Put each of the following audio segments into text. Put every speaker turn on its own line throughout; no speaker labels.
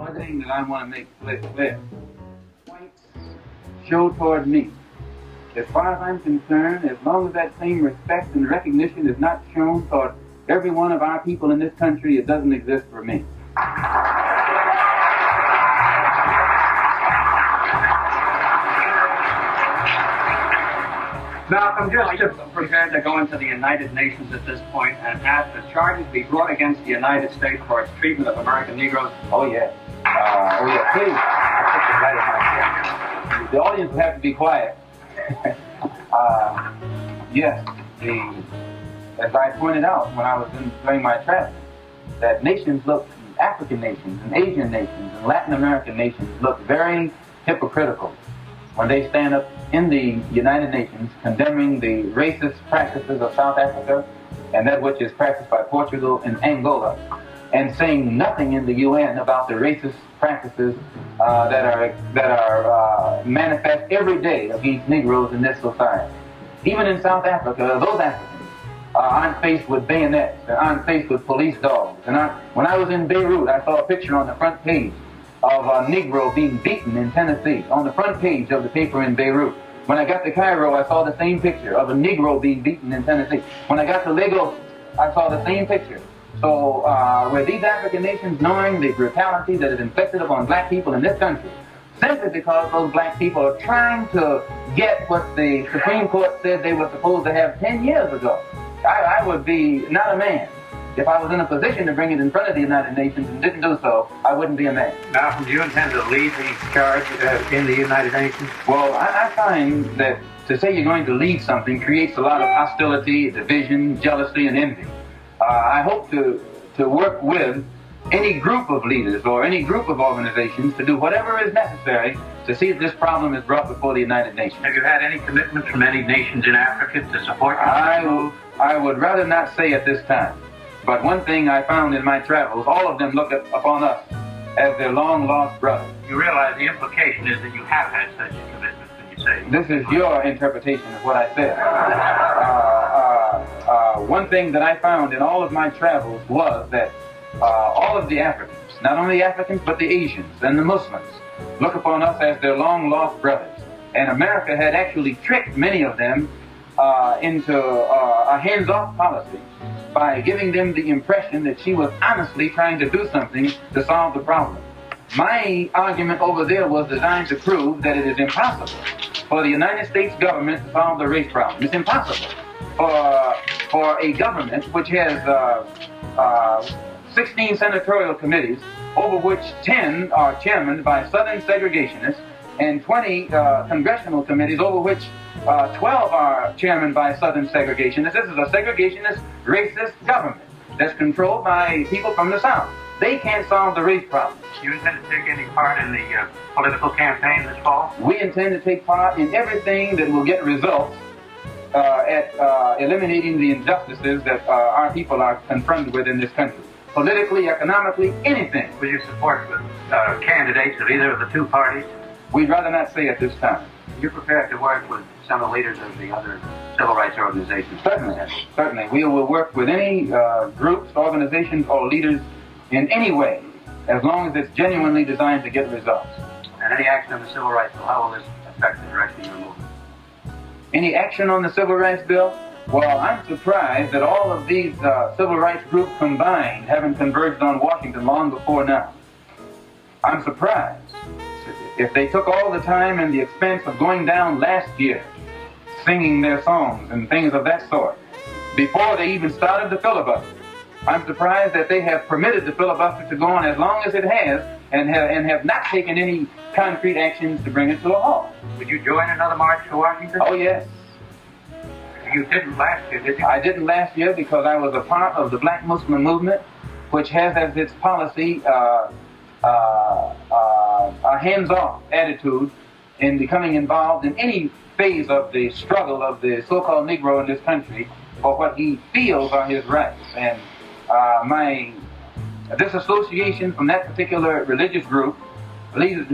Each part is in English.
One thing that I want to make clear, whites show toward me. As far as I'm concerned, as long as that same respect and recognition is not shown toward every one of our people in this country, it doesn't exist for me.
Now, I'm just prepared to go into the United Nations at this point and ask that charges be brought against the United States for its treatment of American Negroes.
Oh, yeah. Please. The audience will have to be quiet. Yes, as I pointed out when I was during my travels, that nations look, African nations and Asian nations and Latin American nations look very hypocritical when they stand up in the United Nations condemning the racist practices of South Africa and that which is practiced by Portugal and Angola, and saying nothing in the UN about the racist practices that are manifest every day against Negroes in this society. Even in South Africa, those Africans aren't faced with bayonets and aren't faced with police dogs. And when I was in Beirut, I saw a picture on the front page of a Negro being beaten in Tennessee, on the front page of the paper in Beirut. When I got to Cairo, I saw the same picture of a Negro being beaten in Tennessee. When I got to Lagos, I saw the same picture. So were these African nations knowing the brutality that is inflicted upon black people in this country, simply because those black people are trying to get what the Supreme Court said they were supposed to have 10 years ago? I would be not a man. If I was in a position to bring it in front of the United Nations and didn't do so, I wouldn't be a man.
Now, do you intend to lead the charge in the United Nations?
Well, I find that to say you're going to lead something creates a lot of hostility, division, jealousy, and envy. I hope to work with any group of leaders or any group of organizations to do whatever is necessary to see that this problem is brought before the United Nations.
Have you had any commitment from any nations in Africa to support you?
I would rather not say at this time. But one thing I found in my travels, all of them look upon us as their long-lost brothers.
You realize the implication is that you have had such a commitment, when you say.
This is your interpretation of what I said. One thing that I found in all of my travels was that all of the Africans, not only the Africans, but the Asians and the Muslims, look upon us as their long-lost brothers. And America had actually tricked many of them into a hands-off policy by giving them the impression that she was honestly trying to do something to solve the problem. My argument over there was designed to prove that it is impossible for the United States government to solve the race problem. It's impossible for a government which has 16 senatorial committees, over which 10 are chairmaned by Southern segregationists, and 20 congressional committees, over which 12 are chairman by Southern segregationists. This is a segregationist, racist government that's controlled by people from the South. They can't solve the race problem.
Do you intend to take any part in the political campaign this fall?
We intend to take part in everything that will get results at eliminating the injustices that our people are confronted with in this country. Politically, economically, anything.
Will you support candidates of either of the two parties?
We'd rather not say at this time.
You're prepared to work with some of the leaders of the other civil rights organizations?
Certainly. We will work with any groups, organizations, or leaders in any way, as long as it's genuinely designed to get results.
And any action on the civil rights bill, how will this affect the direction of your movement?
Any action on the civil rights bill? Well, I'm surprised that all of these civil rights groups combined haven't converged on Washington long before now. I'm surprised. If they took all the time and the expense of going down last year, singing their songs and things of that sort, before they even started the filibuster, I'm surprised that they have permitted the filibuster to go on as long as it has and have not taken any concrete actions to bring it to a halt.
Would you join another march to Washington?
Oh, yes.
You didn't last year, did you?
I didn't last year because I was a part of the Black Muslim movement, which has as its policy a hands-off attitude in becoming involved in any phase of the struggle of the so-called Negro in this country for what he feels are his rights. And my disassociation from that particular religious group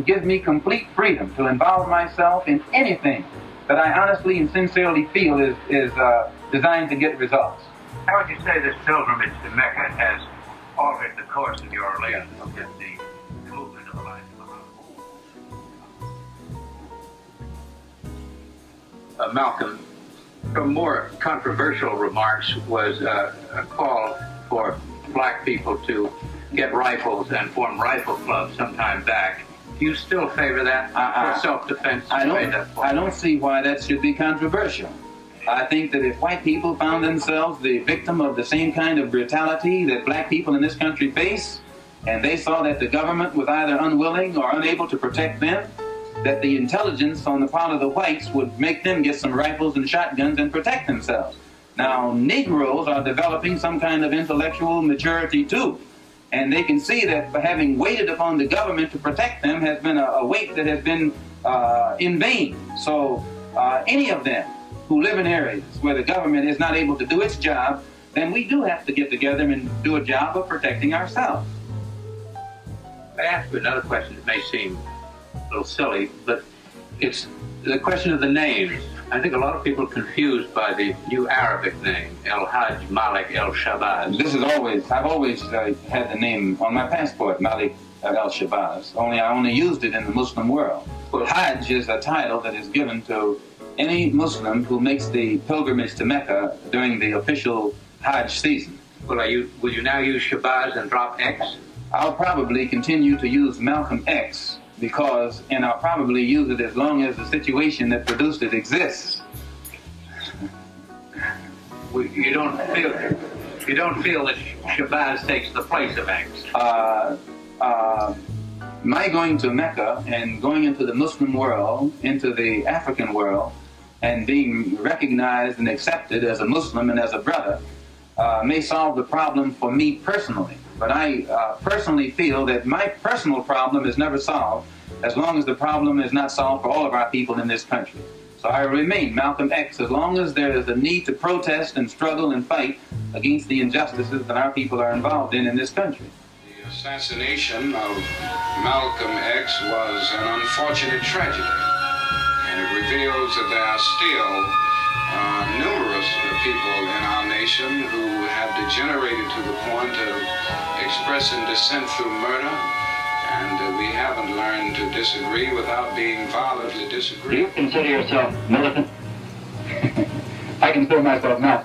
gives me complete freedom to involve myself in anything that I honestly and sincerely feel is designed to get results.
How would you say this pilgrimage to Mecca has altered the course of your relations with the movement
Malcolm, some more controversial remarks was a call for black people to get rifles and form rifle clubs sometime back. Do you still favor that for self-defense?
I don't see why that should be controversial. I think that if white people found themselves the victim of the same kind of brutality that black people in this country face, and they saw that the government was either unwilling or unable to protect them, that the intelligence on the part of the whites would make them get some rifles and shotguns and protect themselves. Now, Negroes are developing some kind of intellectual maturity too, and they can see that having waited upon the government to protect them has been a wait that has been in vain. So any of them who live in areas where the government is not able to do its job, then we do have to get together and do a job of protecting ourselves.
I ask you another question that may seem a little silly, but it's the question of the names. I think a lot of people are confused by the new Arabic name, El Hajj Malik El Shabazz.
I've always had the name on my passport, Malik El Shabazz, only I only used it in the Muslim world. Well, Hajj is a title that is given to any Muslim who makes the pilgrimage to Mecca during the official Hajj season.
Well, will you now use Shabazz and drop X?
I'll probably continue to use Malcolm X and I'll probably use it as long as the situation that produced it exists.
You don't feel that Shabazz takes the place of X?
My going to Mecca and going into the Muslim world, into the African world, and being recognized and accepted as a Muslim and as a brother may solve the problem for me personally. But I personally feel that my personal problem is never solved as long as the problem is not solved for all of our people in this country. So I remain Malcolm X as long as there is a need to protest and struggle and fight against the injustices that our people are involved in this country.
The assassination of Malcolm X was an unfortunate tragedy, and it reveals that there are still numerous people in our nation who have degenerated to the point of expressing dissent through murder, and we haven't learned to disagree without being violently disagreed.
Do you consider yourself militant? I consider myself not.